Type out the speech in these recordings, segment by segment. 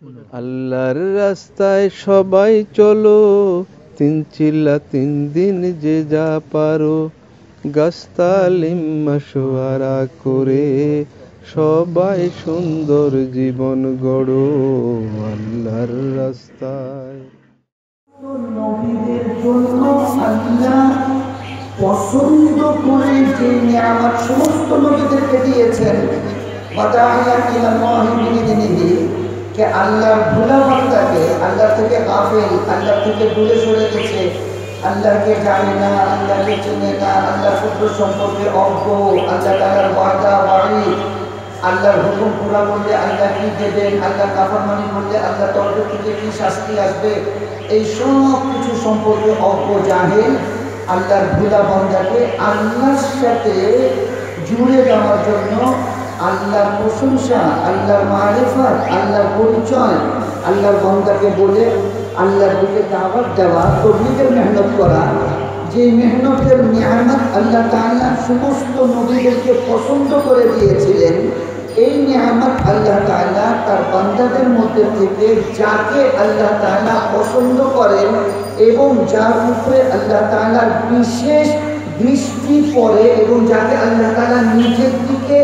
আল্লাহর রাস্তায় সবাই চলো, তিন চিল্লা 3 দিন যে যা পারো, গাছতালিম মাশওয়ারা করে সবাই সুন্দর জীবন গড়ো আল্লাহর রাস্তায়। নবীদের জন্য আল্লাহ পছন্দ করে যে নিয়ামত সমস্ত নবীদেরকে দিয়েছেন, কে আল্লাহর ভোলা বান্দাকে আল্লাহ থেকে গাফেল, আল্লাহ থেকে দূরে সরে গেছে, আল্লাহকে জানে না, আল্লাহকে চিনে না, আল্লাহর পুত্র সম্পর্কে অজ্ঞ, আল্লাহ তাআলার ওয়াদা বাড়ি, আল্লাহর হুকুম পুরা করলে আল্লাহ কি দেবেন, আল্লাহ নাফরমানি করলে আল্লাহ তরফ থেকে কি শাস্তি আসবে, এই সব কিছু সম্পর্কে অজ্ঞ জাহেল আল্লাহর ভোলা বান্দাকে আল্লাহর সাথে জুড়ে যাওয়ার জন্য আল্লাহর প্রশংসা, আল্লাহর মারিফাত, আল্লাহর পরিচয়, আল্লাহর বান্দাকে বলে আল্লাহর দিকে দাওয়াত দেওয়া, তবলিগের মেহনত করা, যে মেহনতের নিয়ামত আল্লাহ তাআলা সমস্ত নবীদেরকে পছন্দ করে দিয়েছিলেন, এই নিয়ামত আল্লাহ তাআলা তার বান্দাদের মধ্যে থেকে যাকে আল্লাহ তাআলা পছন্দ করেন এবং যার উপরে আল্লাহ তাআলার বিশেষ দৃষ্টি পড়ে এবং যাকে আল্লাহ তাআলা নিজের দিকে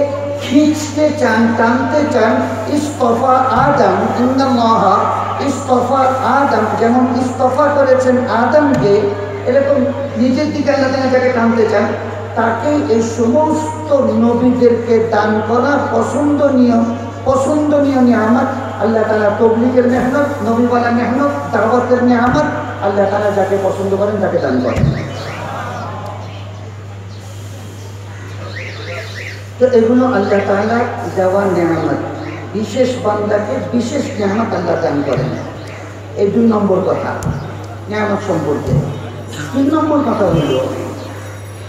খিঁচতে চান, টানতে চান, ইস্তফা আদম, ইন্নাল্লাহ ইস্তফা আদম, যেমন ইস্তফা করেছেন আদমকে, এরকম নিজের দিকে আল্লাহ তাআলা যাকে টানতে চান তাকে এই সমস্ত নবীদেরকে দান করা পছন্দনীয় নিয়ামত আল্লাহ তাআলা তবলিগের মেহনত, নবীওয়ালা মেহনত, দাওয়াতের নিয়ামত আল্লাহ তাআলা যাকে পছন্দ করেন তাকে দান করেন। তো এগুলো আল্লাহ তাআলা দেওয়া নিয়ামত, বিশেষ বান্দাকে বিশেষ নিয়ামত আল্লাহ দান করেন। এই 2 নম্বর কথা নিয়ামত সম্পর্কে। 3 নম্বর কথা হলো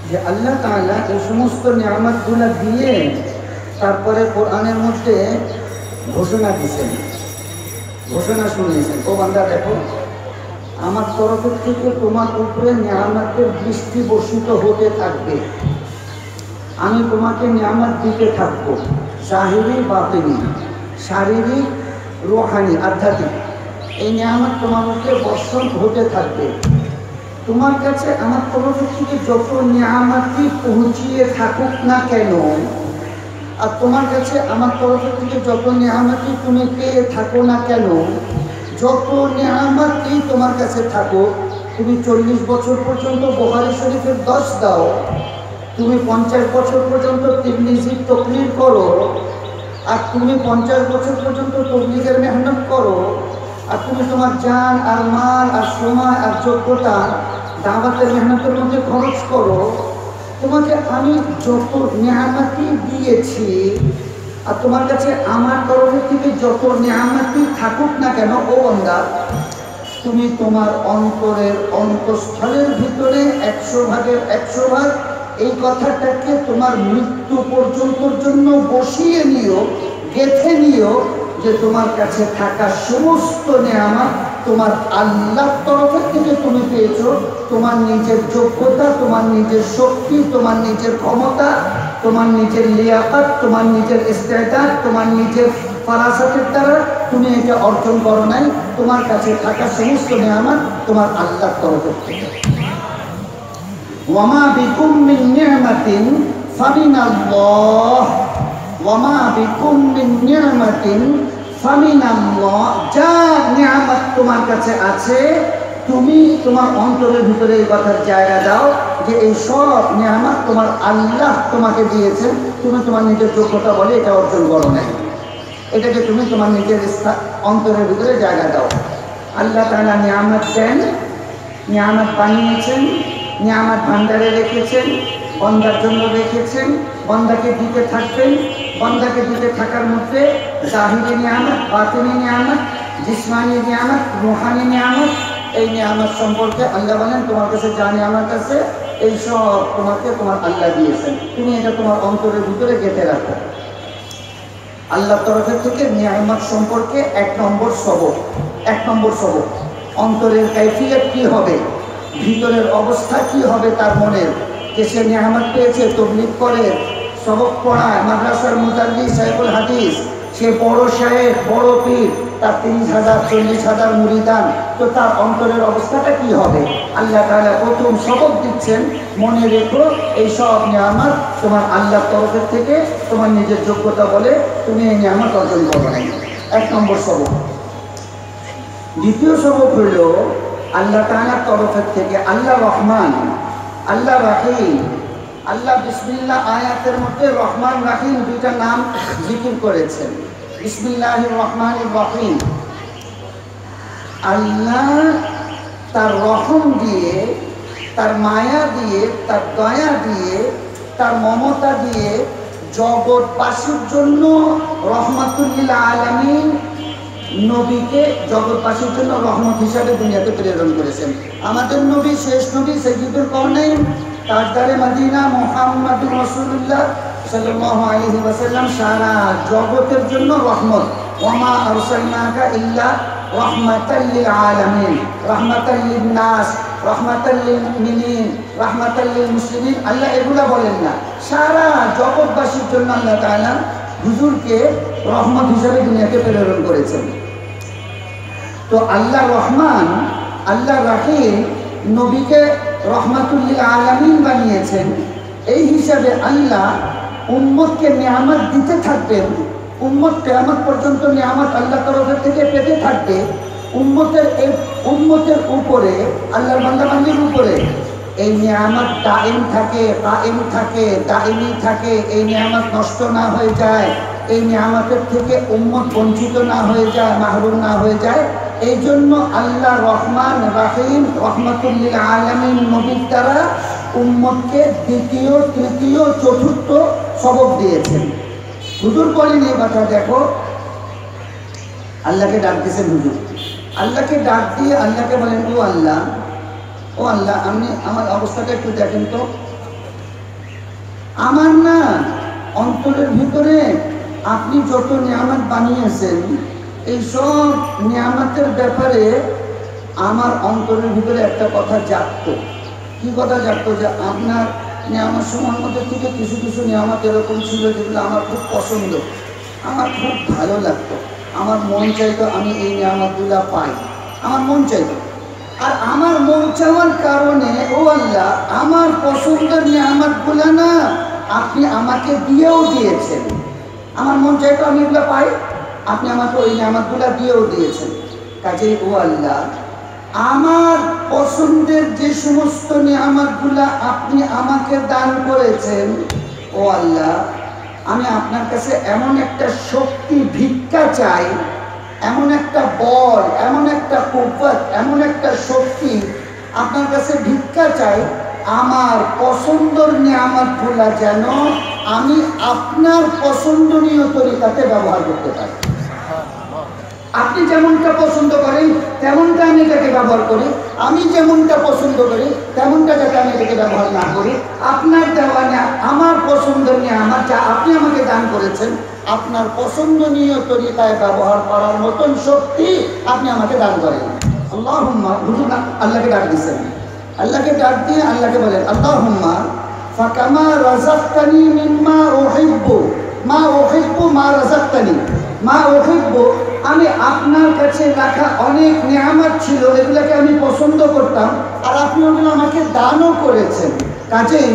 যে আল্লাহ তাআলা এই সমস্ত নিয়ামতগুলো দিয়ে তারপরে কোরআনের মধ্যে ঘোষণা দিয়েছেন, ঘোষণা শুনিয়েছেন, ও বান্দা দেখো আমার তরফের থেকে তোমার উপরে নিয়ামতের বৃষ্টি বর্ষিত হতে থাকবে, আমি তোমাকে নিয়ামত দিতে থাকবো, জাহিরি বাতিনি, শারীরিক রুহানি আধ্যাত্মিক, এই নিয়ামত তোমার উপরে বর্ষণ হতে থাকবে। তোমার কাছে আমার তরফ থেকে যত নিয়ামতই পৌঁছিয়ে থাকুক না কেন, আর তোমার কাছে আমার তরফ থেকে যত নিয়ামতই তুমি পেয়ে থাকো না কেন, যত নিয়ামতই তোমার কাছে থাকো, তুমি 40 বছর পর্যন্ত বুখারী শরীফের 10 দাও, তুমি 50 বছর পর্যন্ত তিরমিজির তাকরীর করো, আর তুমি 50 বছর পর্যন্ত তবলিগের মেহনত করো, আর তুমি তোমার জান আর মাল আর সময় আর যোগ্যতা দাওয়াতের মেহনতের মধ্যে খরচ করো, তোমাকে আমি যত নিয়ামতই দিয়েছি আর তোমার কাছে আমার তরফ থেকে যত নিয়ামতই থাকুক না কেন, ও বান্দা তুমি তোমার অন্তরের অন্তঃস্থলের ভিতরে 100 ভাগের 100 ভাগ এই কথাটাকে তোমার মৃত্যু পর্যন্তর জন্য বসিয়ে নিও, গেঁথে নিও যে তোমার কাছে থাকা সমস্ত নিয়ামত তোমার আল্লাহর তরফের থেকে তুমি পেয়েছো, তোমার নিজের যোগ্যতা, তোমার নিজের শক্তি, তোমার নিজের ক্ষমতা, তোমার নিজের লিয়াকাত, তোমার নিজের ইস্তেদাদ, তোমার নিজের ফারাসাতের দ্বারা তুমি এটা অর্জন করো নাই, তোমার কাছে থাকা সমস্ত নিয়ামত তোমার আল্লাহর তরফের থেকে। ওয়ামা বিকুম মিন নি'মাতিন ফামিনাল্লাহ, ওয়ামা বিকুম মিন নি'মাতিন ফামিনাল্লাহ, যা নিয়ামত তোমার কাছে আছে তুমি তোমার অন্তরের ভিতরে এই কথার জায়গা দাও যে এই সব নিয়ামত তোমার আল্লাহ তোমাকে দিয়েছেন, তুমি তোমার নিজের যোগ্যতা বলে এটা অর্জন করো নাই, এটাকে তুমি তোমার নিজের অন্তরের ভিতরে জায়গা দাও। আল্লাহ তাআলা নিয়ামত দেন, নিয়ামত বানিয়েছেন, নিয়ামত ভান্ডারে রেখেছেন, বান্দার জন্য রেখেছেন, বান্দাকে দিতে থাকবেন, বান্দাকে দিতে থাকার মধ্যে জাহিরি নিয়ামত, বাতিনি নিয়ামত, জিসমানি নিয়ামত, রুহানি নিয়ামত, এই নিয়ামত সম্পর্কে আল্লাহ বলেন তোমার কাছে যা নিয়ামত আছে এই সব তোমাকে তোমার আল্লাহ দিয়েছেন, তুমি এটা তোমার অন্তরের ভিতরে গেঁথে রাখো। আল্লাহর তরফের থেকে নিয়ামত সম্পর্কে 1 নম্বর সবক, অন্তরের কাইফিয়ত কি হবে, ভিতরের অবস্থা কি হবে তার মনের, যে সে নিয়ামত পেয়েছে, তবলিগ করে, সবক পড়ায়, মাদ্রাসার মুতাল্লি, সাহেবুল হাদিস, সে বড় সাহেব, বড় পীর, তার 30,000 40,000 মুরিদান, তো তার অন্তরের অবস্থাটা কি হবে? আল্লাহ তাআলা প্রথম সবক দিচ্ছেন, মনে রেখো এই সব নিয়ামত তোমার আল্লাহর তরফের থেকে, তোমার নিজের যোগ্যতা বলে তুমি এই নিয়ামত অর্জন করবে না। 1 নম্বর সবক। দ্বিতীয় সবক হইল আল্লাহ তাআলার তরফের থেকে আল্লাহ রহমান, আল্লাহ রাহিম। আল্লাহ বিসমিল্লাহ আয়াতের মধ্যে রহমান রাহিম দুইটা নাম জিকির করেছেন। বিসমিল্লাহির রহমানির রহিম। আল্লাহ তার রহম দিয়ে, তার মায়া দিয়ে, তার দয়া দিয়ে, তার মমতা দিয়ে জগৎবাসীর জন্য রহমাতুল লিল আলামিন নবীকে জগৎবাসীর জন্য রহমত হিসাবে দুনিয়াতে প্রেরণ করেছেন। আমাদের নবী, শেষ নবী সাইয়্যিদুল কাওনাইন তাজদারে মদিনা মুহাম্মাদুর রাসূলুল্লাহ সাল্লাল্লাহু আলাইহি ওয়াসাল্লাম সারা জগতের জন্য রহমত। ওয়ামা আরসালনাকা ইল্লা রাহমাতাল লিল আলামিন, রাহমাতাল লিন নাস, রাহমাতাল লিল মুমিনিন, রাহমাতাল লিল মুসলিমিন। আল্লাহ এগুলা বলেন না, সারা জগৎবাসীর জন্য আল্লাহ তাআলা হুজুরকে রহমত হিসাবে দুনিয়াকে প্রেরণ করেছেন। তো আল্লাহ রহমান, আল্লাহ রাহিম নবীকে রহমাতুল লিল আলামিন বানিয়েছেন। এই হিসাবে আল্লাহ উম্মতকে নিয়ামত দিতে থাকবেন। উম্মত কিয়ামত পর্যন্ত নিয়ামত আল্লাহ তরফের থেকে পেতে থাকবে। উম্মতের উপরে, আল্লাহর বান্দাবান্দির উপরে এই নিয়ামত দাইম থাকে, কায়েম থাকে, দাইমি থাকে। এই নিয়ামত নষ্ট না হয়ে যায়, এই নিয়ামতের থেকে উম্মত বঞ্চিত না হয়ে যায়, মাহরুম না হয়ে যায়। এই জন্য আল্লাহ রহমান রাহিম রহমাতুল লিল আলামিন নবীর দ্বারা উম্মতকে দ্বিতীয়, তৃতীয়, চতুর্থ সবক দিয়েছেন। হুজুর বলেন এই কথা, দেখো আল্লাহকে ডাক দিয়েছেন হুজুর। আল্লাহকে ডাক দিয়ে আল্লাহকে বলেন, ও আল্লাহ, ও আল্লাহ, আপনি আমার অবস্থাটা একটু দেখেন তো। আমার না অন্তরের ভিতরে আপনি যত নিয়ামত বানিয়েছেন, এই সব নিয়ামতের ব্যাপারে আমার অন্তরের ভিতরে একটা কথা জাগতো। কি কথা জাগতো? যে আপনার নিয়ামত সময়ের মধ্যে থেকে কিছু কিছু নিয়ামত এরকম ছিল যেগুলো আমার খুব পছন্দ, আমার খুব ভালো লাগতো। আমার মন চাইতো আমি এই নিয়ামতগুলো পাই, আমার মন চাইতো। আর আমার মন চাওয়ার কারণে ও আল্লাহ আমার পছন্দের নিয়ামতগুলো না আপনি আমাকে দিয়েও দিয়েছেন। আমার মন চাইতো আমি এগুলো পাই, আপনি আমাকে ওই নিয়ামতগুলো দিয়েও দিয়েছেন। কাজেই ও আল্লাহ আমার পছন্দের যে সমস্ত নিয়ামতগুলো আপনি আমাকে দান করেছেন, ও আল্লাহ আমি আপনার কাছে এমন একটা শক্তি ভিক্ষা চাই, এমন একটা বল, এমন একটা কুওয়াত, এমন একটা শক্তি আপনার কাছে ভিক্ষা চাই, আমার পছন্দের নিয়ামতগুলো যেন আমি আপনার পছন্দনীয় তরিকাতে ব্যবহার করতে পারি। আপনি যেমনটা পছন্দ করেন তেমনটা আমি এটাকে ব্যবহার করি, আমি যেমনটা পছন্দ করি তেমনটা যাতে আমি এটাকে ব্যবহার না করি। আপনার দেওয়া আমার পছন্দের নিয়ামত যা আপনি আমাকে দান করেছেন, আপনার পছন্দনীয় তরিকায় ব্যবহার করার মতন শক্তি আপনি আমাকে দান করেন। আল্লাহুম্মা, হুজুর আল্লাহকে ডাক দিচ্ছেন। আল্লাহকে ডাক দিয়ে আল্লাহকে বলেন, আল্লাহুম্মা ফাকামা রাযাকতানি মিম্মা উহিব্বু মা উহিব্বু মা রাযাকতানি মা উহিব্বু। আমি আপনার কাছে রাখা অনেক নিয়ামত ছিল, এগুলোকে আমি পছন্দ করতাম, আর আপনি ওগুলো আমাকে দানও করেছেন। কাজেই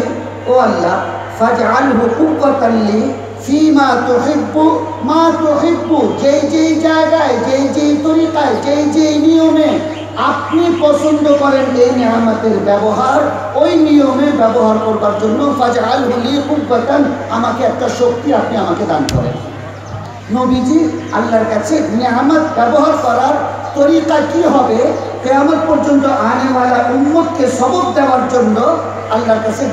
ও আল্লাহ ফাজআলহু কুওয়াতান লি ফিমা তুহিব্বু মা তুহিব্বু। যেই যেই জায়গায়, যেই যেই তরিকায়, যেই যেই নিয়মে আপনি পছন্দ করেন এই নিয়ামতের ব্যবহার, ওই নিয়মে ব্যবহার করবার জন্য ফাজআলহু লি কুওয়াতান, আমাকে একটা শক্তি আপনি আমাকে দান করেন। নবীজি আল্লাহর কাছে নিয়ামত ব্যবহার করার তরিকা কি হবে কিয়ামত পর্যন্ত আনেওয়ালা উম্মতকে সবক দেওয়ার জন্য আল্লাহর কাছে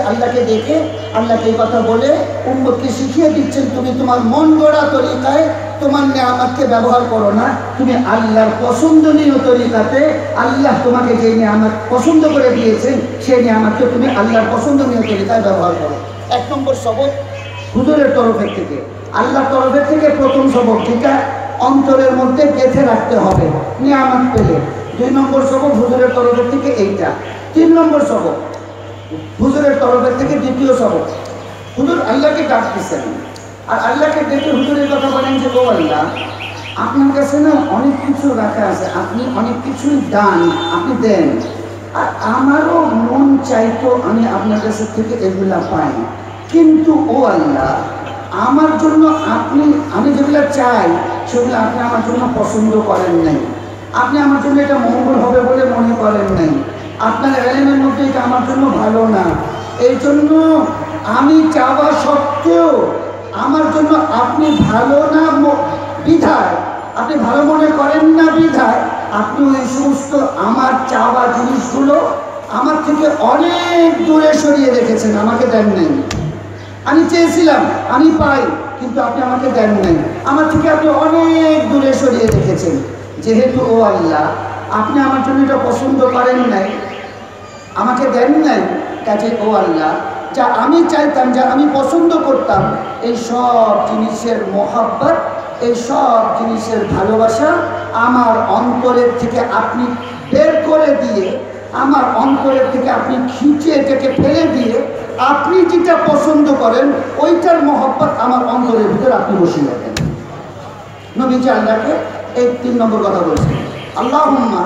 আল্লাহকে দেখে আল্লাহকে এই কথা বলে উম্মতকে শিখিয়ে দিচ্ছেন, তুমি তোমার মন গড়া তরিকায় তোমার নিয়ামতকে ব্যবহার করো না, তুমি আল্লাহর পছন্দনীয় তরিকাতে, আল্লাহ তোমাকে যে নিয়ামত পছন্দ করে দিয়েছেন সেই নিয়ামতকে তুমি আল্লাহর পছন্দনীয় তরিকায় ব্যবহার করো। 1 নম্বর সবক হুজুরের তরফের থেকে, আল্লাহর তরফের থেকে প্রথম সবক, যেটা অন্তরের মধ্যে গেঁথে রাখতে হবে নিয়ামত পেলে। 2 নম্বর সবক হুজুরের তরফের থেকে এইটা। 3 নম্বর সবক হুজুরের তরফের থেকে দ্বিতীয় সবক। হুজুর আল্লাহকে ডাক দিচ্ছেন। আর আল্লাহকে দেখে হুজুরের কথা বলেন যে ও আল্লাহ, আপনার কাছে না অনেক কিছু রাখা আছে, আপনি অনেক কিছুই দান, আপনি দেন, আর আমারও মন চাইতো আমি আপনার কাছে থেকে এগুলা পাই, কিন্তু ও আল্লাহ আমার জন্য আমি যেগুলো চাই সেগুলো আপনি আমার জন্য পছন্দ করেন নাই, আপনি আমার জন্য এটা মঙ্গল হবে বলে মনে করেন নাই, আপনার এলেমের মধ্যে এটা আমার জন্য ভালো না, এই জন্য আমি চাওয়া সত্ত্বেও আমার জন্য আপনি ভালো না বিধায়, আপনি ভালো মনে করেন না বিধায় আপনি ওই সমস্ত আমার চাওয়া জিনিসগুলো আমার থেকে অনেক দূরে সরিয়ে রেখেছেন, আমাকে দেন নাই। আমি চেয়েছিলাম আমি পাই, কিন্তু আপনি আমাকে দেন নাই, আমার থেকে আপনি অনেক দূরে সরিয়ে রেখেছেন। যেহেতু ও আল্লাহ আপনি আমার জন্য এটা পছন্দ করেন নাই, আমাকে দেন নাই, কাজে ও আল্লাহ যা আমি চাইতাম, যা আমি পছন্দ করতাম, এই সব জিনিসের মহব্বত, এই সব জিনিসের ভালোবাসা আমার অন্তরের থেকে আপনি বের করে দিয়ে, আমার অন্তরের থেকে আপনি খিঁচে এটাকে ফেলে দিয়ে আপনি যেটা পছন্দ করেন ওইটার মহব্বত আমার অন্তরের ভিতরে আপনি বসিয়ে রাখেন। নবীজি আল্লাহকে এই 3 নম্বর কথা বলছেন, আল্লাহুম্মা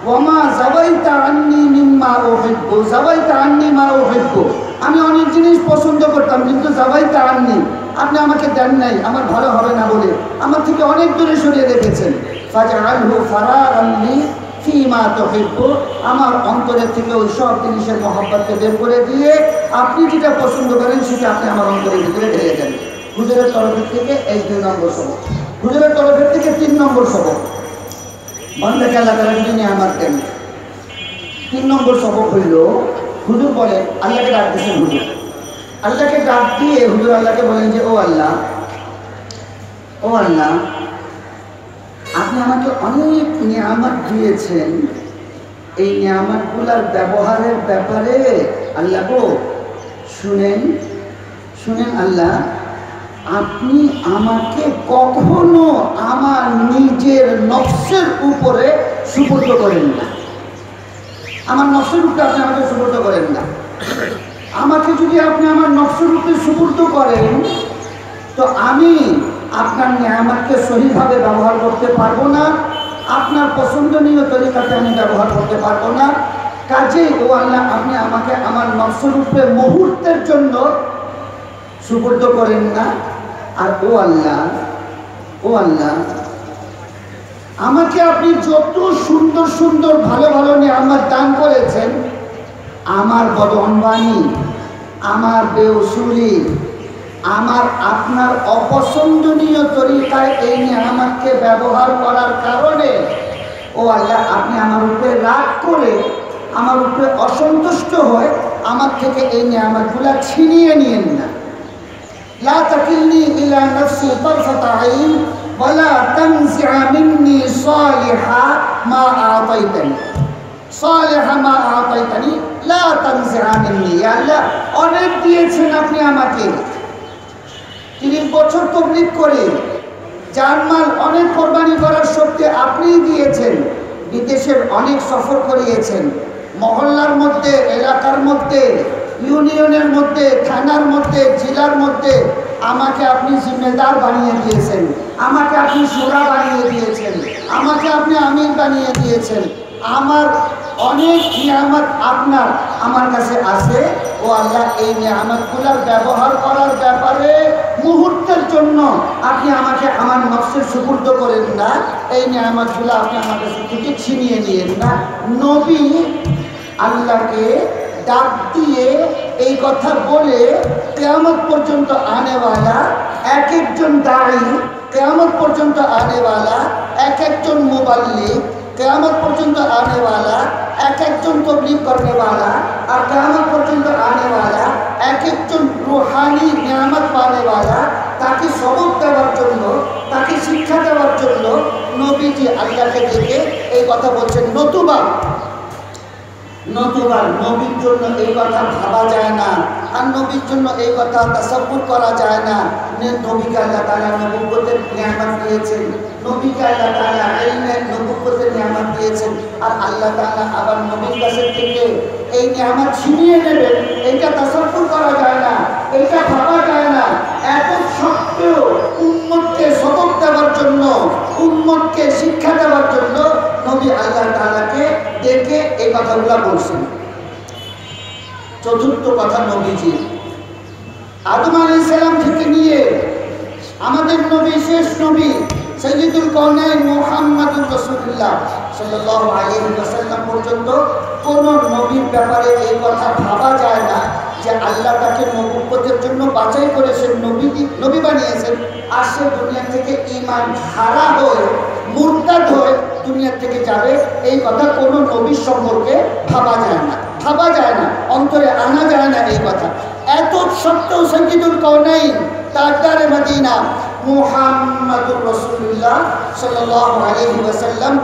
ওয়ামা যাওয়াইতা আন্নি মিম্মা উহিব্বু, যাওয়াইতা আন্নি মা উহিব্বু, আমি অনেক জিনিস পছন্দ করতাম কিন্তু যাওয়াইতা আন্নি, আপনি আমাকে দেন নাই, আমার ভালো হবে না বলে আমার থেকে অনেক দূরে সরিয়ে রেখেছেন। ফাজআলহু ফারাগান লি ফিমা তুহিব্বু, আমার অন্তরের থেকে ওই সব জিনিসের মহব্বতকে বের করে দিয়ে আপনি যেটা পছন্দ করেন সেটা আপনি আমার অন্তরের ভিতরে ঢেলে দেন। হুজুরের তরফের থেকে এই 2 নম্বর সবক, হুজুরের তরফের থেকে 3 নম্বর সবক, বান্দাকে আল্লাহ তাআলা যদি নিয়ামত দেন। 3 নম্বর সবক হইল, হুজুর বলে আল্লাহকে ডাক দিয়েছেন, হুজুর আল্লাহকে ডাক দিয়ে হুজুর আল্লাহকে বলেন যে ও আল্লাহ, ও আল্লাহ আপনি আমাকে অনেক নিয়ামত দিয়েছেন, এই নিয়ামতগুলোর ব্যবহারের ব্যাপারে আল্লাহ গো শুনেন, শুনেন আল্লাহ, আপনি আমাকে কখনো আমার নিজের নফসের উপরে সুপর্দ করেন না, আমার নফসের উপরে আপনি আমাকে সুপর্দ করেন না। আমাকে যদি আপনি আমার নফসের উপরে সুপর্দ করেন তো আমি আপনার নিয়ামতকে সহিভাবে ব্যবহার করতে পারবো না, আপনার পছন্দনীয় তরিকাতে আমি ব্যবহার করতে পারবো না। কাজেই ও আল্লাহ আপনি আমাকে আমার নফসের উপরে মুহূর্তের জন্য সুপর্দ করেন না। আর ও আল্লাহ, ও আল্লাহ আমাকে আপনি যত সুন্দর সুন্দর ভালো ভালো নিয়ামত দান করেছেন, আমার বদঅনবানি, আমার বেউসুলি, আমার আপনার অপছন্দনীয় তরিকায় এই নিয়ামতকে ব্যবহার করার কারণে ও আল্লাহ আপনি আমার উপরে রাগ করে, আমার উপরে অসন্তুষ্ট হয়ে আমার থেকে এই নিয়ামতগুলা ছিনিয়ে নিয়েন না। লা তাকিলনি ইলা নাফসি তারফাতা আইন ওয়ালা তানজিআ মিন্নি সালিহা মা আতাইতানি, সালিহা মা আতাইতানি লা তানজিআ মিন্নি। ইয়া আল্লাহ অনেক দিয়েছেন আপনি আমাকে, 30 বছর তাবলীগ করে জানমাল অনেক কোরবানি করার শক্তি আপনিই দিয়েছেন, বিদেশের অনেক সফর করিয়েছেন, মহল্লার মধ্যে, এলাকার মধ্যে, ইউনিয়নের মধ্যে, থানার মধ্যে, জেলার মধ্যে আমাকে আপনি জিম্মেদার বানিয়ে দিয়েছেন, আমাকে আপনি শুরা বানিয়ে দিয়েছেন, আমাকে আপনি আমির বানিয়ে দিয়েছেন। আমার অনেক নিয়ামত আপনার আমার কাছে আছে। ও আল্লাহ এই নিয়ামতগুলোর ব্যবহার করার ব্যাপারে মুহূর্তের জন্য আপনি আমাকে আমার নফসের সুপুর্দ করেন না, এই নিয়ামতগুলো আপনি আমার কাছে থেকে ছিনিয়ে নিয়েন না। নবী আল্লাহকে ডাক দিয়ে এই কথা বলে কিয়ামত পর্যন্ত আনেওয়ালা এক একজন দায়ী, কিয়ামত পর্যন্ত আনেওয়ালা এক একজন মুবাল্লিগ, কিয়ামত পর্যন্ত আনেওয়ালা এক একজন তাবলীগ করনেওয়ালা, আর কিয়ামত পর্যন্ত আনেওয়ালা এক একজন রুহানি নিয়ামত পানেওয়ালা, তাকে সবক দেওয়ার জন্য, তাকে শিক্ষা দেওয়ার জন্য নবীজি আল্লাহকে ডেকে এই কথা বলছেন। নতুবা নবীর জন্য এই কথা ভাবা যায় না, আর নবীর জন্য এই কথা তাসাব্বুর করা যায় না। নবীকে আল্লাহ তাআলা নবুয়তের নিয়ামত দিয়েছেন, নবীকে আল্লাহ তাআলা ইলমের নবুয়তের নিয়ামত দিয়েছেন, আর আল্লাহ তাআলা আবার নবীর কাছে থেকে এই নিয়ামত ছিনিয়ে নেবেন, এইটা তাসাব্বুর করা যায় না, এইটা ভাবা যায় না। এত শক্ত সত্ত্বেও উম্মতকে সবক দেওয়ার জন্য, উম্মতকে শিক্ষা দেওয়ার জন্য নবী আল্লাহ তাআলাকে ডেকে এই কথাগুলো বলছেন। চতুর্থ কথা, নবীজি আদম আলাইহিস সালাম থেকে নিয়ে আমাদের নবী, শেষ নবী সাইয়্যিদুল কাওনাইন মুহাম্মাদুর রাসূলুল্লাহ সাল্লাল্লাহু আলাইহি ওয়াসাল্লাম পর্যন্ত কোন নবীর ব্যাপারে এই কথা ভাবা যায় না যে আল্লাহ তাকে নবুয়তের জন্য বাছাই করেছেন, নবী বানিয়েছেন, আর সে দুনিয়া থেকে ঈমান হারা হয়ে মুরতাদ হয়ে দুনিয়া থেকে যাবে। এই কথা কোনো নবীর সম্পর্কে ভাবা যায় না, ভাবা যায় না, অন্তরে আনা যায় না এই কথা। এত সত্ত্বেও সাইয়্যিদুল কাওনাইন তাজদারে মদিনা মুহাম্মাদুর রাসূলুল্লাহ সাল্লাল্লাহু আলাইহি ওয়াসাল্লাম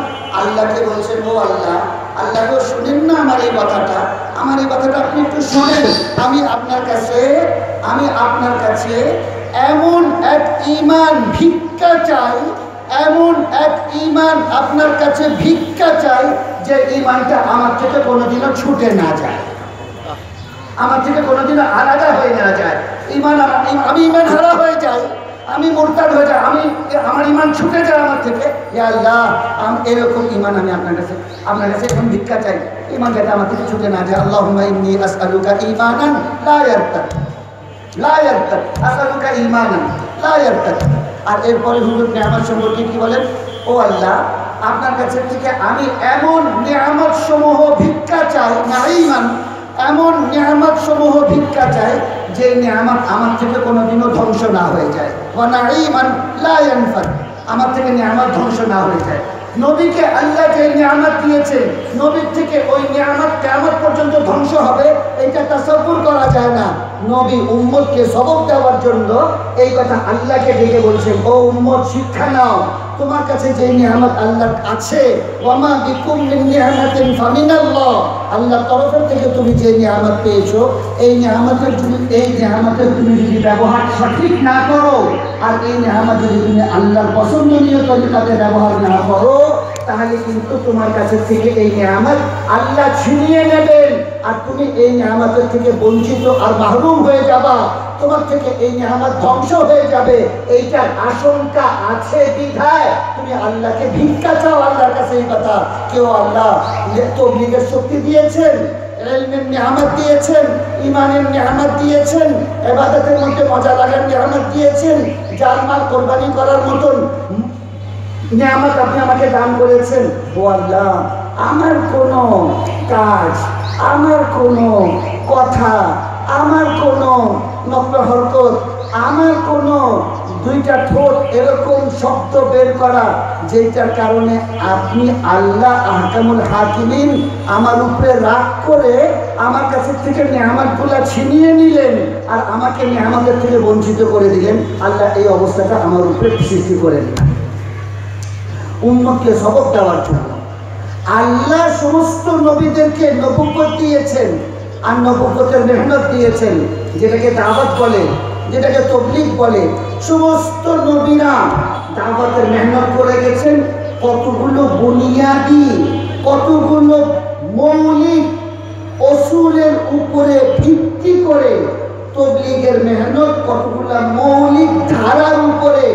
আল্লাহকে বলছেন, ও আল্লাহ, আল্লাহ গো শুনেন না আমার এই কথাটা, আমার এই কথাটা আপনি একটু শুনেন। আমি আপনার কাছে এমন এক ঈমান ভিক্ষা চাই, এমন এক ঈমান আপনার কাছে ভিক্ষা চাই যে ঈমানটা আমার থেকে কোনোদিনও ছুটে না যায়, আমার থেকে কোনোদিনও আলাদা হয়ে না যায়। আমি ঈমান হারা হয়ে যাই, আমি মুরতাদ হয়ে যাই, আমার ঈমান ছুটে যায় আমার থেকে। ইয়া আল্লাহ, এরকম ঈমান আমি আপনার কাছে এখন ভিক্ষা চাই, ঈমান যাতে আমার থেকে ছুটে না যায়। আল্লাহুম্মা ইন্নী আসআলুকা ঈমানান লা ইয়ারতাদ, আসআলুকা ঈমানান লা ইয়ারতাদ। আর এরপরে হুজুর নিয়ামত সম্পর্কে কি বলেন? ও আল্লাহ, আপনার কাছে থেকে আমি এমন নিয়ামত সমূহ ভিক্ষা চাই, নাঈমান, এমন নিয়ামত সমূহ ভিক্ষা চাই যে নিয়ামত আমার থেকে কোনোদিনও ধ্বংস না হয়ে যায়। ওয়া নাঈমান লা ইয়ানফাদ, আমার থেকে নিয়ামত ধ্বংস না হয়ে যায়। নবীকে আল্লাহ যে নিয়ামত দিয়েছে, নবীর থেকে ওই নিয়ামত কিয়ামত পর্যন্ত ধ্বংস হবে এটা তাসাব্বুর করা যায় না। নবী উম্মতকে সবক দেওয়ার জন্য এই কথা আল্লাহকে ডেকে বলছেন, ও উম্মত শিক্ষা নাও, তোমার কাছে যে নিয়ামত আল্লাহর আছে, ওয়ামা বিকুম মিন নিয়ামাতিন ফামিনাল্লাহ, আল্লাহর তরফ থেকে তুমি যে নিয়ামত পেয়েছো, এই নিয়ামতের তুমি যদি ব্যবহার সঠিক না করো, আর এই নিয়ামত যদি তুমি আল্লাহর পছন্দনীয় তরিকাতে ব্যবহার না করো, তাহলে কিন্তু তোমার কাছে থেকে এই নিয়ামত আল্লাহ ছিনিয়ে নেবেন, আর তুমি এই নিয়ামতের থেকে বঞ্চিত আর মাহরুম হয়ে যাবা, তোমার থেকে এই নিয়ামত ধ্বংস হয়ে যাবে। এইটার আশঙ্কা আছে বিধায় তুমি আল্লাহকে ভিক্ষা চাও আল্লাহর কাছে। এই কথা কেউ আল্লাহ তাবলীগের শক্তি দিয়েছেন, ইলমের নিয়ামত দিয়েছেন, ঈমানের নিয়ামত দিয়েছেন, ইবাদতের মধ্যে মজা লাগার নিয়ামত দিয়েছেন, জানমাল কোরবানি করার মতন নিয়ামত আপনি আমাকে দান করেছেন। ও আল্লাহ, আমার কোনো কাজ, আমার কোনো কথা, আমার কোনো নকল হরকত, আমার কোনো দুইটা ঠোঁট এরকম শব্দ বের করা যেটার কারণে আপনি আল্লাহ আহকামুল হাকিমিন আমার উপরে রাগ করে আমার কাছে থেকে নিয়ামতগুলা ছিনিয়ে নিলেন আর আমাকে নিয়ামতের থেকে বঞ্চিত করে দিলেন। আল্লাহ এই অবস্থাটা আমার উপরে সৃষ্টি করে দিলেন উম্মতকে সবক দেওয়ার জন্য। আল্লাহ সমস্ত নবীদেরকে নবুয়ত দিয়েছেন আর নবুয়তের মেহনত দিয়েছেন, যেটাকে দাওয়াত বলে, যেটাকে তাবলীগ বলে। সমস্ত নবীরা দাওয়াতের মেহনত করে গেছেন, কতগুলো বুনিয়াদি, কতগুলো মৌলিক অসুলের উপরে ভিত্তি করে তাবলীগের মেহনত, কতগুলো মৌলিক ধারার উপরে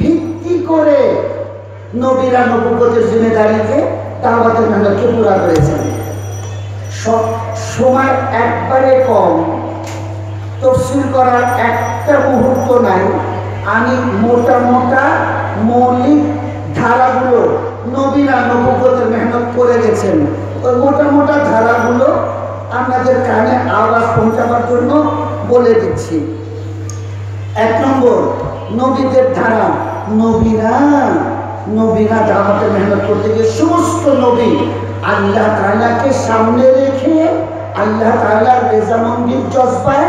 ভিত্তি করে নবীরা নবুয়তের জিম্মেদারিকে, দাওয়াতের মেহনতকে পুরা করেছেন। সময় একবারে কম, তফসিল করার একটা মুহূর্ত নাই। আমি মোটা মোটা মৌলিক ধারাগুলো নবীরা নবুয়তের মেহনত করে গেছেন, ওই মোটা মোটা ধারাগুলো আপনাদের কানে আওয়াজ পৌঁছাবার জন্য বলে দিচ্ছি। 1 নম্বর, নবীদের ধারা। নবীরা দাওয়াতের মেহনত করতে গিয়ে সমস্ত নবী আল্লাহ তাআলাকে সামনে রেখে, আল্লাহ তাআলার রেজামন্দির জজবায়,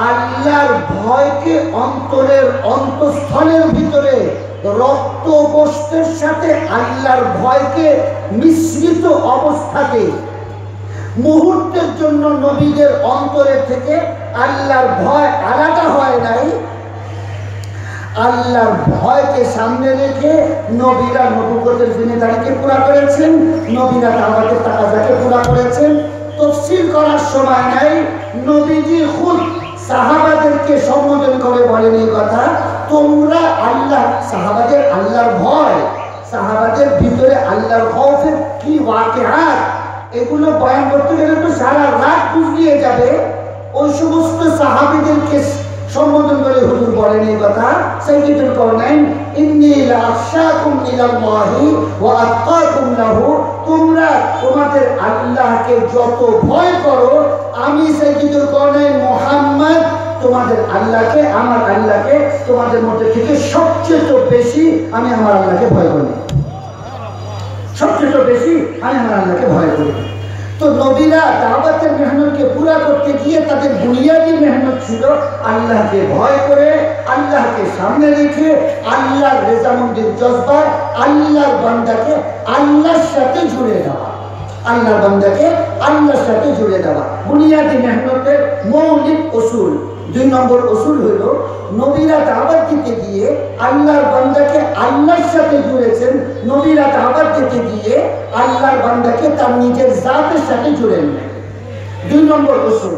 আল্লাহর ভয়কে অন্তরের অন্তঃস্থলের ভিতরে রক্ত গোশতের সাথে আল্লাহর ভয়কে মিশ্রিত অবস্থাতে মুহূর্তের জন্য নবীদের অন্তরের থেকে আল্লাহর ভয় আলাদা হয় নাই। আল্লাহর ভয়কে সামনে রেখে নবীরা নবুয়তের জিম্মেদারিকে পুরা করেছেন, নবীরা দাওয়াতের তাকাজাকে পুরা করেছেন। তফসিল করার সময় নাই। নবীজি খুদ সাহাবাদেরকে সম্বোধন করে বলেন এই কথা, তোমরা আল্লাহ, সাহাবাদের আল্লাহর ভয়, সাহাবাদের ভিতরে আল্লাহর খৌফের কি ওয়াকিআত, এগুলো বয়ান করতে গেলে তো সারা রাত গুজরিয়ে যাবে। ওই সমস্ত সাহাবীদেরকে সম্বোধন করে হুজুর বলেন এই কথা, সাইয়্যিদুল কাউনাইন ইন্নী লাআখশাকুম ইলাল্লাহি ওয়া আতকাকুম লাহু, তোমরা তোমাদের আল্লাহকে যত ভয় করো, আমি সাইয়্যিদুল কাউনাইন মুহাম্মদ তোমাদের আল্লাহকে, আমার আল্লাহকে তোমাদের মধ্যে থেকে সবচেয়ে বেশি আমি আমার আল্লাহকে ভয় করি, সবচেয়ে বেশি আমি আমার আল্লাহকে ভয় করি। তো নবীরা দাওয়াতের মেহনতকে পুরা করতে গিয়ে তাদের বুনিয়াদি মেহনত ছিল আল্লাহকে ভয় করে, আল্লাহকে সামনে রেখে, আল্লাহর রেজামন্দির জজবা, আল্লাহর বান্দাকে আল্লাহর সাথে জুড়ে দেওয়া, আল্লাহর বান্দাকে আল্লাহর সাথে জুড়ে দেওয়া বুনিয়াদি মেহনতের মৌলিক উসুল। 2 নম্বর উসুল হলো নবীরা দাওয়াত দিতে গিয়ে আল্লাহর বান্দাকে আল্লাহর সাথে জুড়েছেন, নবীরা দাওয়াত দিতে গিয়ে আল্লাহর বান্দাকে তার নিজের জাতের সাথে জুড়ে নেন। 2 নম্বর উসুল।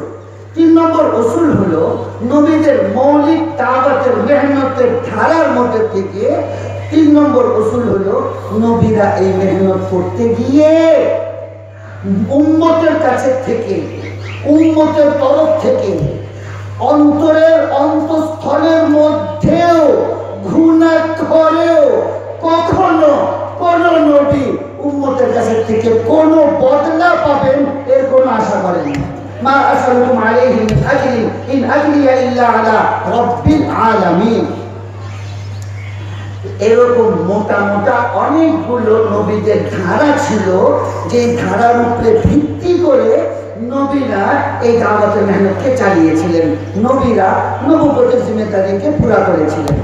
3 নম্বর উসুল হলো নবীদের মৌলিক দাওয়াতের মেহনতের ধারার মধ্যে থেকে 3 নম্বর উসুল হলো নবীরা এই মেহনত করতে গিয়ে উম্মতের কাছে থেকে, উম্মতের তরফ থেকে অন্তরের অন্তঃস্থলের মধ্যেও ঘৃণা করেও কখনো কোন নবী উম্মতের কাছে থেকে কোন বদলা পাবেন এর কোনো আশা করেন না। মা আসআলুকুম আলাইহি মিন আজরিন ইন আজরিয়া ইল্লা আলা রাব্বিল আলামিন। এরকম মোটা মোটা অনেকগুলো নবীদের ধারা ছিল, যে ধারার উপরে ভিত্তি করে নবীরা এই দাওয়াতের মেহনতকে চালিয়েছিলেন, নবীরা নবুয়তের জিম্মেদারিকে পুরা করেছিলেন।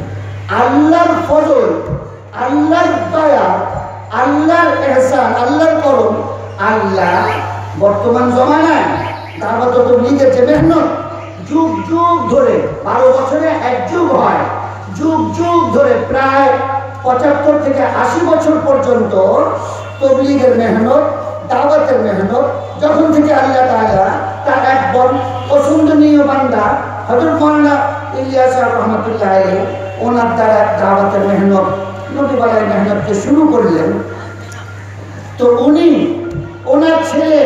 আল্লাহর ফজল, আল্লাহর দয়া, আল্লাহর ইহসান, আল্লাহর করম, আল্লাহ বর্তমান জমানায় দাওয়াত ও তাবলীগের যে মেহনত যুগ যুগ ধরে, 12 বছরে এক যুগ হয়, যুগ যুগ ধরে প্রায় 75 থেকে 80 বছর পর্যন্ত তাবলীগের মেহনত, দাওয়াতের মেহনত, যখন থেকে আল্লাহ তাআলা তার এক পছন্দনীয় বান্দা হযরত মাওলানা ইলিয়াস রহমাতুল্লাহ আলাইহি ওনার দ্বারা দাওয়াতের মেহনত, নবীবালার মেহনতকে শুরু করলেন, তো উনি ওনার ছেলে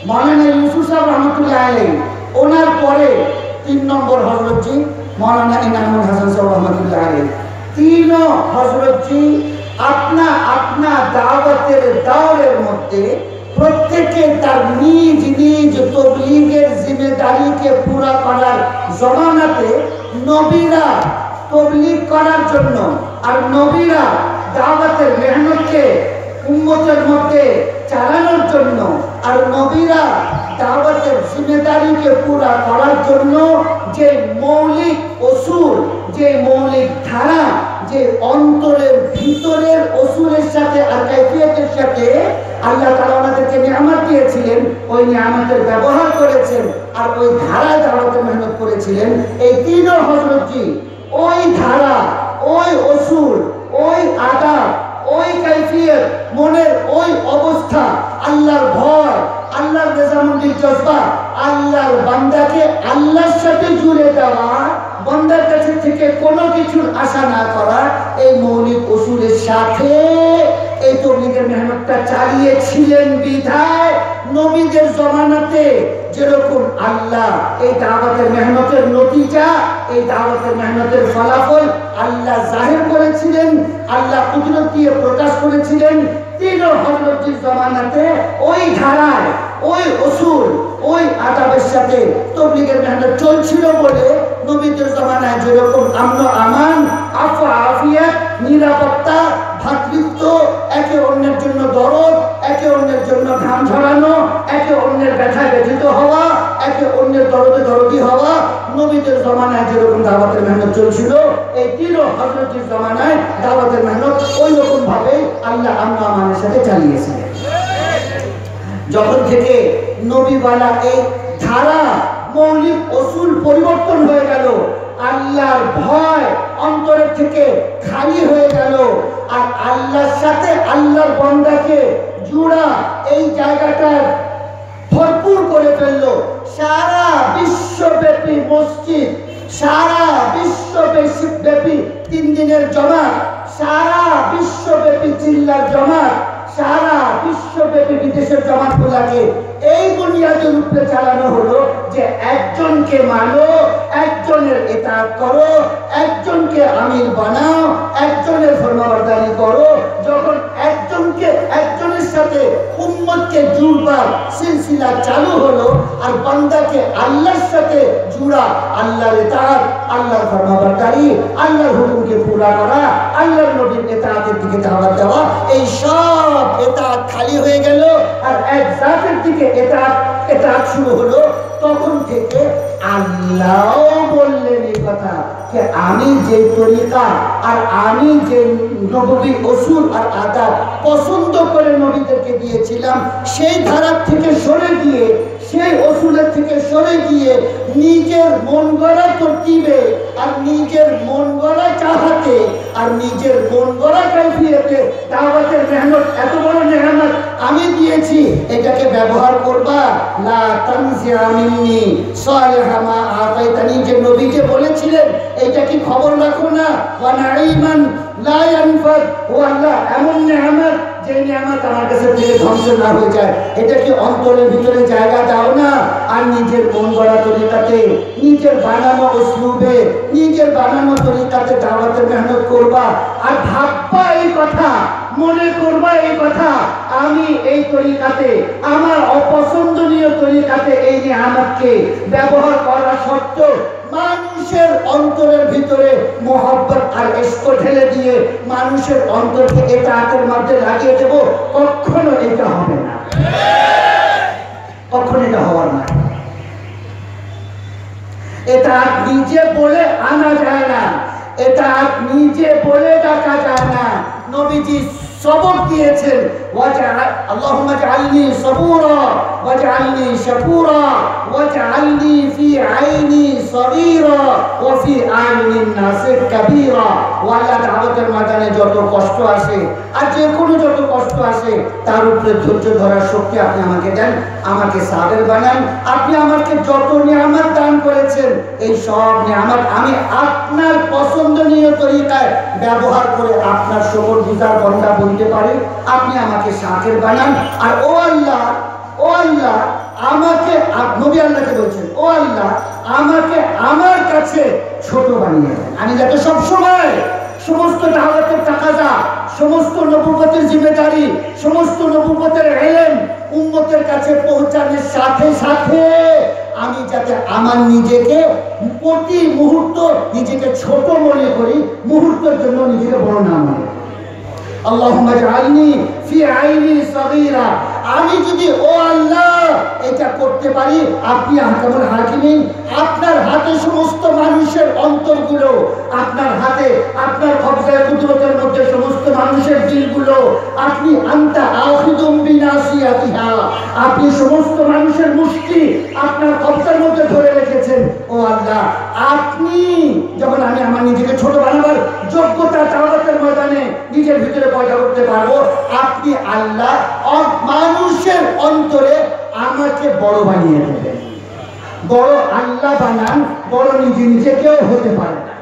মাওলানা ইউসুফ রহমাতুল্লাহ আলাইহি, ওনার পরে 3 নম্বর হযরতজি মাওলানা ইনামুল হাসান রহমাতুল্লাহ আলাইহি, 3 হযরতজি আপনা আপনা দাওয়াতের দৌরের মধ্যে প্রত্যেকে তার নিজ নিজ তাবলীগের জিম্মেদারিকে পুরা করার জমানাতে নবীরা তাবলীগ করার জন্য আর নবীরা দাওয়াতের মেহনতকে উম্মতের মধ্যে চালানোর জন্য আর নবীরা দাওয়াতের জিম্মেদারিকে পুরা করার জন্য যে মৌলিক উসুল, যে মৌলিক ধারা, যে অন্তরের ভিতরের উসুলের সাথে আর কাইফিয়তের সাথে আল্লাহ তাআলা আমাদেরকে নিয়ামত দিয়েছিলেন, ওই নিয়ামতের ব্যবহার করেছেন আর ওই ধারা দাওয়াতের মেহনত করেছিলেন। এই 3 হযরতজি ওই ধারা, ওই উসুল, ওই আদব, ওই কাইফিয়ত, মনের ওই অবস্থা, আল্লাহর ভয়, আল্লাহর রেজামন্দির জজবা, আল্লাহর বান্দাকে আল্লাহর সাথে জুড়ে দেওয়া, বান্দার কাছে থেকে কোনো কিছুর আশা না করা, এই মৌলিক উসুলের সাথে এই তাবলীগের মেহনতটা চালিয়েছিলেন বিধায় নবীদের জমানাতে যেরকম আল্লাহ এই দাওয়াতের মেহনতের নতিজা, এই দাওয়াতের মেহনতের ফলাফল আল্লাহ জাহির করেছিলেন, আল্লাহ কুদরত দিয়ে প্রকাশ করেছিলেন। 3 হযরতজির জমানাতে ওই ধারায়, ওই উসুল, ওই আদবের সাথে তাবলীগের মেহনত চলছিল বলে নবীদের জমানায় যেরকম আমন আমান, আফা আফিয়াত, নিরাপত্তা, ভাতৃত্ব, একে অন্যের জন্য দরদ, একে অন্যের জন্য ঘাম ঝরানো, একে অন্যের ব্যথায় ব্যথিত হওয়া, একে অন্যের দরদে দরদি হওয়া, নবীদের জমানায় যেরকম দাওয়াতের মেহনত চলছিল, এই 3 হযরতজির জমানায় দাওয়াতের মেহনত ওই রকম ভাবে আল্লাহ আমন আমানের সাথে চালিয়েছিলেন। যখন থেকে নবীওয়ালা এই ধারা, মৌলিক উসুল পরিবর্তন হয়ে গেল, আল্লাহর ভয় অন্তরের থেকে খালি হয়ে গেল আর আল্লাহর সাথে আল্লাহর বান্দাকে জুড়া এই জায়গাটা ভরপুর করে ফেলল। সারা বিশ্বব্যাপী মসজিদ, সারা বিশ্বব্যাপী দিনের জমাত, সারা বিশ্বব্যাপী চিল্লার জমাত, সারা বিশ্বব্যাপী বিদেশের জমাতগুলাকে এই বুনিয়াদের উপরে চালানো হলো যে একজনকে মানো, একজনের ইতাআত করো, একজনকে আমির বানাও, একজনের ফরমাবরদারি করো। যখন একজনের সাথে উম্মতকে জুড়বার সিলসিলা চালু হলো আর বান্দাকে আল্লাহর সাথে জুড়া, আল্লাহর ইতাআত, আল্লাহর ফরমাবরদারি, আল্লাহর হুকুমকে পুরা করা, আল্লাহর নবীর ইতাআতের দিকে দাওয়াত দেওয়া, এই সব ইতাআত খালি হয়ে গেল আর এক জাতের দিকে ইতাআত শুরু হলো। তখন থেকে আল্লাহ বললেন এই কথা যে আমি যে তরিকা আর আমি যে নববী উসুল আর আদাব পছন্দ করে নবীদেরকে দিয়েছিলাম, সেই ধারা থেকে সরে গিয়ে, সেই উসুলের থেকে সরে গিয়ে নিজের মন গড়া তরতিবে আর নিজের মন গড়া চাহাতে আর নিজের মন গড়া কাইফিয়তে দাওয়াতের মেহনত, এত বড় নেয়ামত আমি দিয়েছি, এটাকে ব্যবহার করবা। লা তানজিআ মিন্নি সালিহা মা আতাইতানি, যে নবী যে বলেছিলেন এটা কি খবর রাখো না? ওয়া নাঈমান লা ইয়ানফাদ, ও আল্লাহ এমন নেয়ামত যে নেয়ামত আমার কাছে থেকে ধ্বংস না হয়ে যায়, এটা কি অন্তরের ভিতরে জায়গা দাও না? আর নিজের মন গড়া তরিকাতে, নিজের বানানো উসলুবে, নিজের বানানো তরিকাতে দাওয়াতের মেহনত করবা আর ভাববা এই কথা, মনে করবা এই কথা, আমি এই তরিকাতে, আমার অপছন্দনীয় তরিকাতে এই নেয়ামতকে ব্যবহার করা সত্ত্বেও মানুষের অন্তরের ভিতরে মোহব্বত আর ইশক ঢেলে দিয়ে মানুষের অন্তরকে ইতাআতের মধ্যে লাগিয়ে দেব, কখনো এটা হবে না, কখনো এটা হওয়ার না। ইতাআত নিজে বলে আনা যায় না, ইতাআত নিজে বলে ডাকা যায় না। নবীজি সবক দিয়েছেন, আল্লাহুম্মা জাআলনি সাবুরা ওয়াজআলনি শাকুরা ওয়াজআলনি ফি আইনি সগীরা ওয়া ফি আইনিন নাস কাবীরা। ওয়াল্লাহ দাওয়াতের ময়দানে যত কষ্ট আসে আর যে কোনো যত কষ্ট আসে তার উপরে ধৈর্য ধরার শক্তি আপনি আমাকে দেন, আমাকে সাবের বানান। আপনি আমাকে যত নিয়ামত দান করেছেন এই সব নিয়ামত আমি আপনার পছন্দনীয় তরিকায় ব্যবহার করে আপনার শুকরগুজার বান্দা বলতে পারি। আপনি আমাকে শাকির বানান। আর ও আল্লাহ আমাকে, নবী আল্লাহকে বলছেন, ও আল্লাহ আমাকে আমার কাছে ছোট বানিয়ে দেন, আমি যাতে সবসময় সমস্ত দাওয়াতের তাকাজা, সমস্ত নবুয়তের জিম্মেদারি, সমস্ত নবুয়তের ইলম উম্মতের কাছে পৌঁছানোর সাথে সাথে আমি যাতে আমার নিজেকে প্রতি মুহূর্ত নিজেকে ছোট মনে করি, মুহূর্তের জন্য নিজেকে বড় না মনে। আল্লাহুম্মা জাআলনি ফি আইনি সগীরা, আমি যদি ও আল্লাহ এটা করতে পারি, আপনি আহকামুল হাকিমিন, আপনার হাতে সমস্ত মানুষের অন্তরগুলো, আপনার হাতে, আপনার কবজায়ে কুদরতের মধ্যে সমস্ত মানুষের দিলগুলো, আপনি আনতা আখিদুম বিনাসিয়াতিহা, আপনি সমস্ত মানুষের মুষ্টি আপনার কবজার মধ্যে ধরে রেখেছেন। ও আল্লাহ আপনি যখন আমি আমার নিজেকে ছোট বানাবার যোগ্যতা দাওয়াতের ময়দানে নিজের ভিতরে পয়দা করতে পারবো, আপনি আল্লাহ মানুষের অন্তরে আমাকে বড় বানিয়ে দেবেন। বড় আল্লাহ বানান, বড় নিজে নিজে কেউ হতে পারে না।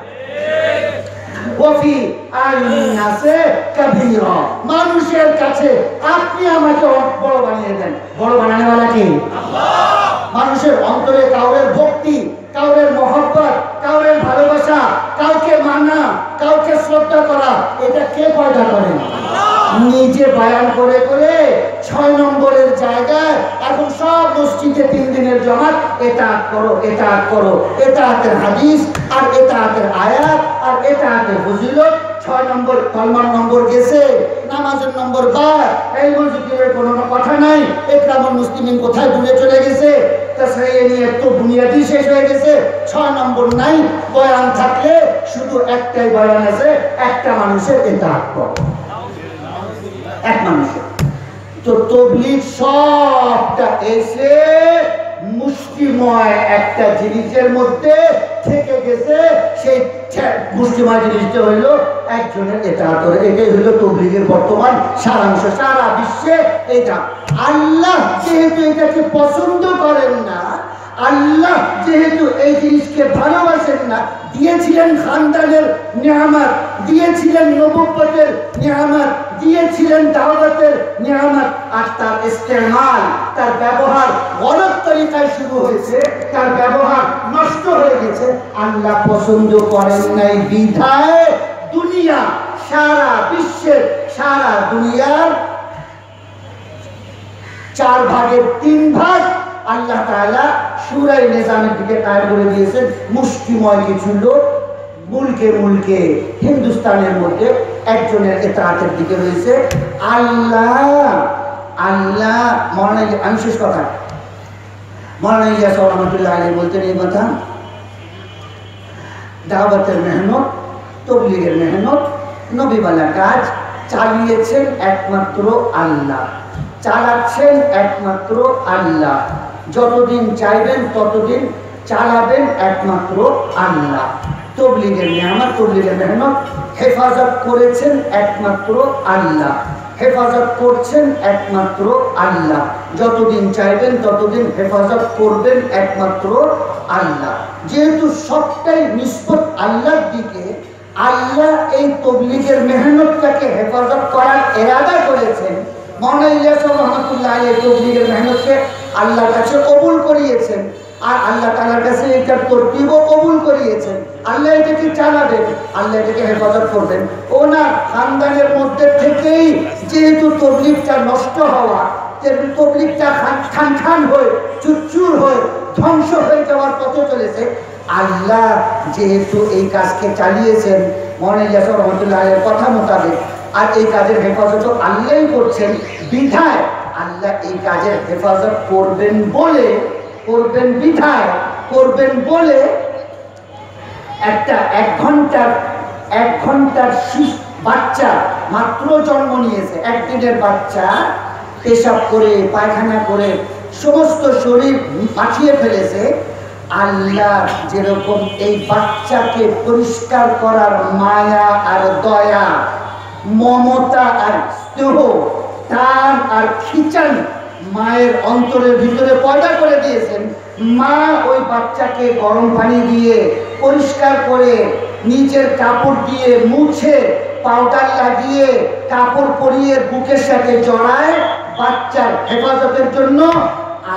ওয়াফি আইনিন নাসে কাবীরা, মানুষের কাছে আপনি আমাকে বড় বানিয়ে দেন। বড় বানানোওয়ালা কে? আল্লাহ। মানুষের অন্তরে কাউরের ভক্তি, কাউরের মহব্বত, কাউরের ভালোবাসা, কাউকে মানা, কাউকে শ্রদ্ধা করা, এটা কে পয়দা করেন? নিজে বয়ান করে করে 6 নম্বরের জায়গায় এখন সব মসজিদে 3 দিনের জমাত, ইতাআত করো, ইতাআত করো, ইতাআতের হাদিস আর ইতাআতের আয়াত আর ইতাআতের ফজিলত। 6 নম্বর কলমার নম্বর গেছে, নামাজের নম্বর বাদ, এই মসজিদের কোনো কথা নাই, ইকরামুল মুসলিমিন কোথায় দূরে চলে গেছে, তাসরিয়ে নিয়ে একটু বুনিয়াদি শেষ হয়ে গেছে, 6 নম্বর নাই। বয়ান থাকলে শুধু একটাই বয়ান আছে, একটা মানুষের ইতাআত করো, এক মানুষের। তো তাবলীগ সবটা এসে মুষ্টিময় একটা জিনিসের মধ্যে থেকে গেছে, সেই মুষ্টিময় জিনিসটা হইল একজনের ইতাআত। এটাই হইল তাবলীগের বর্তমান সারাংশ সারা বিশ্বে। এটা আল্লাহ যেহেতু এটাকে পছন্দ করেন না, আল্লাহ যেহেতু এই জিনিসকে ভালোবাসেন না, দিয়েছিলেন খানদানের নিয়ামত, দিয়েছিলেন নবুওয়াতের নিয়ামত, দিয়েছিলেন দাওয়াতের নিয়ামত, আর তার ইস্তেমাল, তার ব্যবহার গলত তরিকায় শুরু হয়েছে, তার ব্যবহার নষ্ট হয়ে গেছে। আল্লাহ পছন্দ করেন নাই বিধায় দুনিয়া, সারা বিশ্বের, সারা দুনিয়ার 4 ভাগের 3 ভাগ আল্লাহ তাআলা সূরা নিজামের দিকে কায়েম করে দিয়েছেন। মুষ্টিময় কিছু লোক মুলকে হিন্দুস্তানের মধ্যে একজনের ইতাআতের দিকে রয়েছে। আল্লাহ আমি শেষ কথা, মৌলানা ইলিয়াস রহমাতুল্লাহ আলাইহি বলতেন এই কথা, দাওয়াতের মেহনত, তবলিগের মেহনত, নবীওয়ালা কাজ চালিয়েছেন একমাত্র আল্লাহ, চালাচ্ছেন একমাত্র আল্লাহ, যতদিন চাইবেন ততদিন চালাবেন একমাত্র আল্লাহ। তবলিগের নিয়ামত, তবলিগের মেহনত হেফাজত করেছেন একমাত্র আল্লাহ, হেফাজত করছেন একমাত্র আল্লাহ, যতদিন চাইবেন ততদিন হেফাজত করবেন একমাত্র আল্লাহ। যেহেতু সবটাই নিসবত আল্লাহর দিকে, আল্লাহ এই তবলিগের মেহনতটাকে হেফাজত করার ইরাদা করেছেন। মৌলানা ইলিয়াস রহমাতুল্লাহ আলাইহি তবলিগের মেহনতকে আল্লাহর কাছে কবুল করিয়েছেন, আর আল্লাহ তাআলার কাছে এটার তরতিবও কবুল করিয়েছেন। আল্লাহ এটাকে চালাবেন, আল্লাহ এটাকে হেফাজত করবেন। ওনার খানদানের মধ্যে থেকেই যেহেতু তবলিগটা নষ্ট হওয়া, তবলিগটা খান হয়ে চুরচুর হয়ে ধ্বংস হয়ে যাওয়ার পথে চলেছে, আল্লাহ যেহেতু এই কাজকে চালিয়েছেন মৌলানা ইলিয়াস রহমাতুল্লাহ আলাইহির কথা মোতাবেক, আর এই কাজের হেফাজত আল্লাহই করছেন, বিধায় আল্লাহ এই কাজের হেফাজত করবেন বলে, করবেন বিধায়, করবেন বলে একটা 1 ঘন্টার বাচ্চা মাত্র জন্ম নিয়েছে, 1 দিনের বাচ্চা পেশাব করে পায়খানা করে সমস্ত শরীর পাঠিয়ে ফেলেছে। আল্লাহ যেরকম এই বাচ্চাকে পরিষ্কার করার মায়া আর দয়া, মমতা আর স্নেহ, টান আর খিচান মায়ের অন্তরের ভিতরে পয়দা করে দিয়েছেন, মা ওই বাচ্চাকে গরম পানি দিয়ে পরিষ্কার করে নিজের কাপড় দিয়ে মুছে পাউডার লাগিয়ে কাপড় পরিয়ে বুকের সাথে জড়ায় বাচ্চার হেফাজতের জন্য।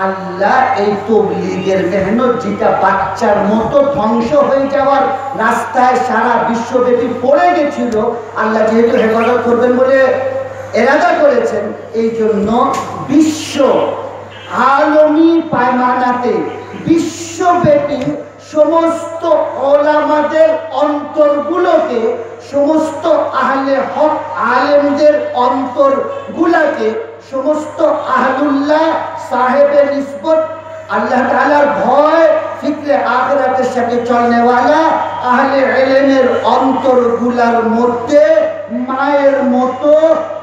আল্লাহ এই তবলিগের মেহনত যেটা বাচ্চার মতো ধ্বংস হয়ে যাওয়ার রাস্তায় সারা বিশ্বব্যাপী পড়ে গেছিল, আল্লাহ যেহেতু হেফাজত করবেন বলে এরাদা করেছেন, এই জন্য বিশ্ব আলমী পায়মানাতে বিশ্বব্যাপী সমস্ত ওলামাদের অন্তরগুলোকে, সমস্ত আহলে হক আলেমদের অন্তরগুলোকে, সমস্ত আহলুল্লাহ সাহেবের নিসবত আল্লাহ তাআলার ভয় ফিকরে আখিরাতের সাথে চলনেওয়ালা আহলে ইলমের অন্তরগুলার মধ্যে মায়ের মতো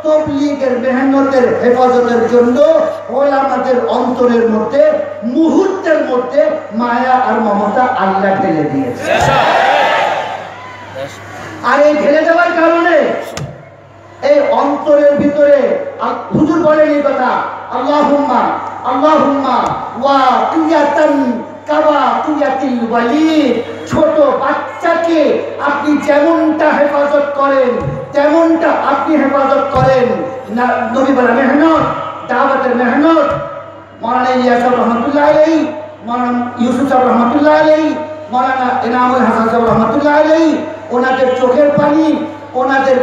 তবলিগের মেহনতের হেফাজতের জন্য ওলামাদের অন্তরের মধ্যে মুহূর্তের মধ্যে মায়া আর মমতা আল্লাহ ঢেলে দিয়েছে। আর এই ঢেলে দেওয়ার কারণে এই অন্তরের ভিতরে হুজুর বলেন এই কথা, আল্লাহুম্মা আল্লাহুম্মা ওয়া কিয়াতান কাওয়া কিয়াতিল ওয়ালিদ, ছোট বাচ্চাকে আপনি যেমনটা হেফাজত করেন তেমনটা আপনি হেফাজত করেন। নবী বলা মেহনত, দাওয়াতের মেহনত, মৌলানা ইলিয়াস রহমাতুল্লাহ আলাইহি, মৌলানা ইউসুফ রহমাতুল্লাহ আলাইহি, মৌলানা ইনামুল হাসান রহমাতুল্লাহ আলাইহি, ওনাদের চোখের পানি, ওনাদের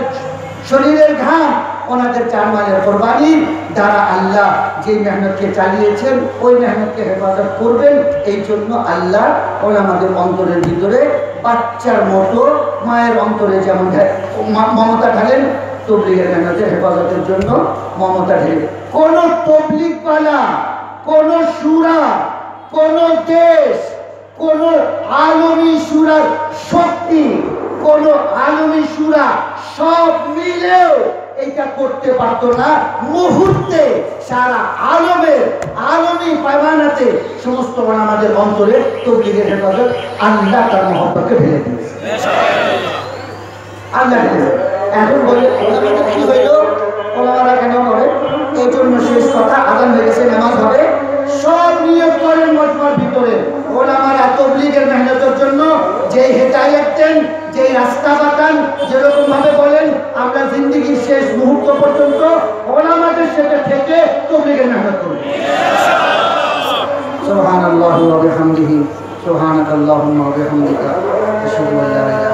শরীরের ঘাম, ওনাদের জানমালের কোরবানির দ্বারা আল্লাহ যে মেহনতকে চালিয়েছেন ওই মেহনতকে হেফাজত করবেন। এই জন্য আল্লাহ ওলামাদের অন্তরের ভিতরে বাচ্চার মতো মায়ের অন্তরে যেমন মমতা ঢালেন, তবলিগের মেহনতের হেফাজতের জন্য মমতা ঢেলে। কোন তবলিগওয়ালা, কোন সুরা, কোন দেশ, কোন আলমী সুরার শক্তি, কোন আলমী সুরা সব মিলেও এটা করতে পারতো না। মুহূর্তে সারা আলমী পায়মানাতে সমস্ত আমাদের অন্তরে তবলিগের হেফাজত আল্লাহ তার মহব্বতকে ঢেলে দিয়েছে। আল্লাহ এখন বলে কি হইল, ওলামারা কেন করে? এই জন্য শেষ কথা, আজান হয়ে গেছে, নামাজ হবে, সব নিয়ত করেন মজমার ভিতরে যে হেদায়েত দেন, যে রাস্তা বাতান, যেরকম ভাবে বলেন আমরা জিন্দেগির শেষ মুহূর্ত পর্যন্ত ওলামাদের সাথে থেকে তবলিগের মেহনত করব। সুবহানাল্লাহি ওয়া বিহামদিহি সুবহানাকাল্লাহুম্মা ওয়া বিহামদিকা আশহাদু আল্লা ইলাহা